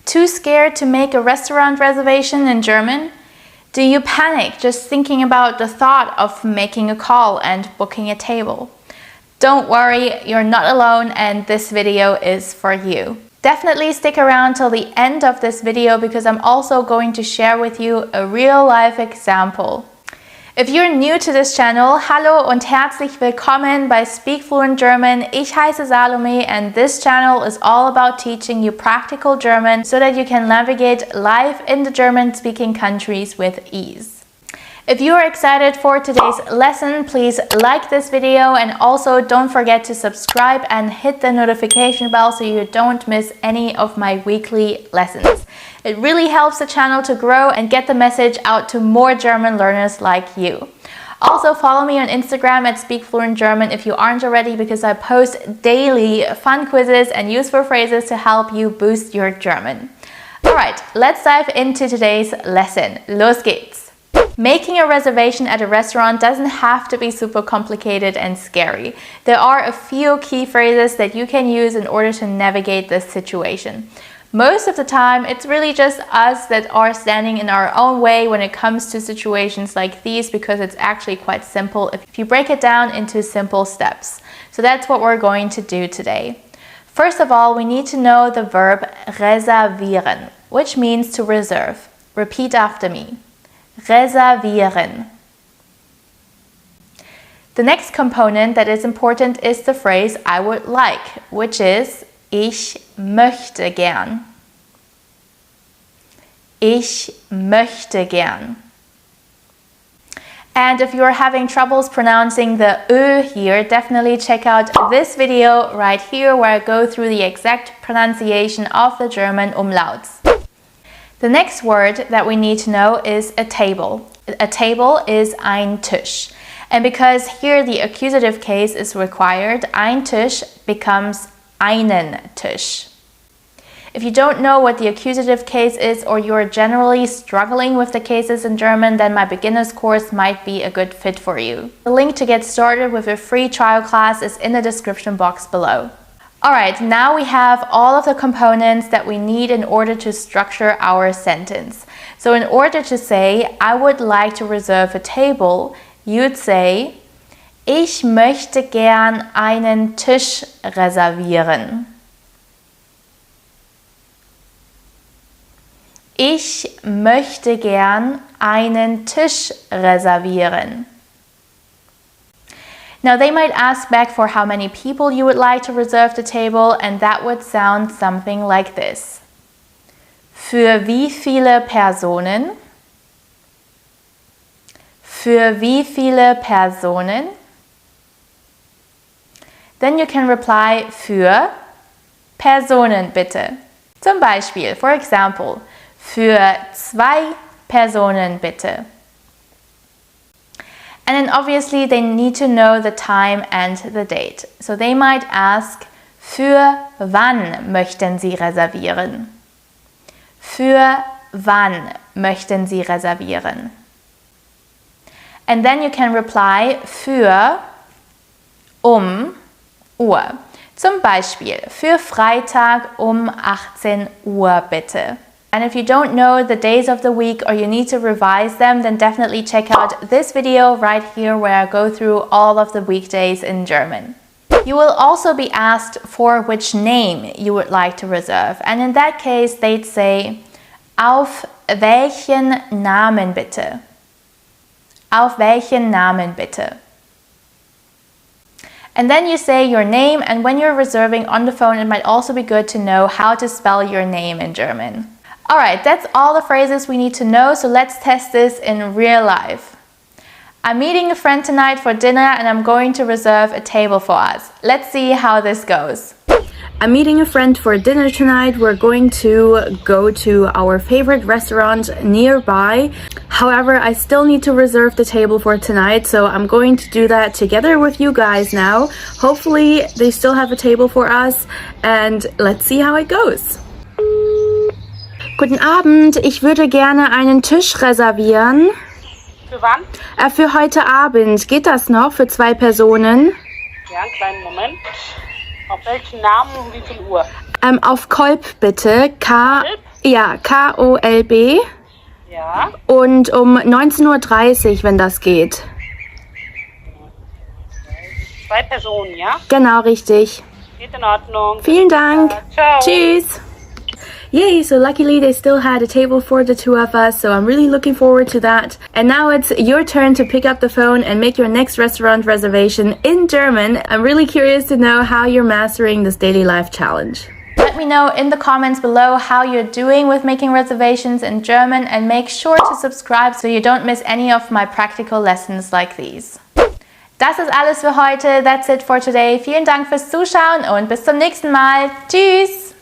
Too scared to make a restaurant reservation in German? Do you panic just thinking about the thought of making a call and booking a table? Don't worry, you're not alone and this video is for you. Definitely stick around till the end of this video because I'm also going to share with you a real-life example. If you're new to this channel, hallo und herzlich willkommen bei Speak Fluent German. Ich heiße Salome and this channel is all about teaching you practical German so that you can navigate life in the German-speaking countries with ease. If you are excited for today's lesson, please like this video and also don't forget to subscribe and hit the notification bell so you don't miss any of my weekly lessons. It really helps the channel to grow and get the message out to more German learners like you. Also follow me on Instagram at Speak Fluent German if you aren't already because I post daily fun quizzes and useful phrases to help you boost your German. Alright, let's dive into today's lesson. Los geht's! Making a reservation at a restaurant doesn't have to be super complicated and scary. There are a few key phrases that you can use in order to navigate this situation. Most of the time, it's really just us that are standing in our own way when it comes to situations like these because it's actually quite simple if you break it down into simple steps. So that's what we're going to do today. First of all, we need to know the verb reservieren, which means to reserve. Repeat after me. Reservieren. The next component that is important is the phrase I would like, which is Ich möchte gern. Ich möchte gern. And if you're having troubles pronouncing the Ö here, definitely check out this video right here where I go through the exact pronunciation of the German Umlauts. The next word that we need to know is a table. A table is ein Tisch. And because here the accusative case is required, ein Tisch becomes einen Tisch. If you don't know what the accusative case is or you're generally struggling with the cases in German, then my beginner's course might be a good fit for you. The link to get started with a free trial class is in the description box below. Alright, now we have all of the components that we need in order to structure our sentence. So in order to say, I would like to reserve a table, you'd say, Ich möchte gern einen Tisch reservieren. Ich möchte gern einen Tisch reservieren. Now they might ask back for how many people you would like to reserve the table and that would sound something like this. Für wie viele Personen? Für wie viele Personen? Then you can reply für Personen bitte. Zum Beispiel, for example, für 2 Personen bitte. And then obviously they need to know the time and the date. So they might ask, für wann möchten Sie reservieren? Für wann möchten Sie reservieren? And then you can reply für Uhr. Zum Beispiel für Freitag 18 Uhr bitte. And if you don't know the days of the week or you need to revise them, then definitely check out this video right here where I go through all of the weekdays in German. You will also be asked for which name you would like to reserve. And in that case, they'd say, auf welchen Namen bitte? Auf welchen Namen bitte? And then you say your name, and when you're reserving on the phone, it might also be good to know how to spell your name in German. Alright, that's all the phrases we need to know, so let's test this in real life. I'm meeting a friend tonight for dinner and I'm going to reserve a table for us. Let's see how this goes. I'm meeting a friend for dinner tonight. We're going to go to our favorite restaurant nearby. However, I still need to reserve the table for tonight, so I'm going to do that together with you guys now. Hopefully, they still have a table for us and let's see how it goes. Guten Abend, ich würde gerne einen Tisch reservieren. Für wann? Für heute Abend. Geht das noch für 2 Personen? Ja, einen kleinen Moment. Auf welchen Namen und wie viel Uhr? Auf Kolb bitte. Ja, Kolb. Ja. Und um 19:30 Uhr, wenn das geht. 2 Personen, ja? Genau, richtig. Geht in Ordnung. Vielen Dank. Ciao. Tschüss. Yay, so luckily they still had a table for the two of us, so I'm really looking forward to that. And now it's your turn to pick up the phone and make your next restaurant reservation in German. I'm really curious to know how you're mastering this daily life challenge. Let me know in the comments below how you're doing with making reservations in German, and make sure to subscribe so you don't miss any of my practical lessons like these. Das ist alles für heute. That's it for today. Vielen Dank fürs Zuschauen und bis zum nächsten Mal. Tschüss!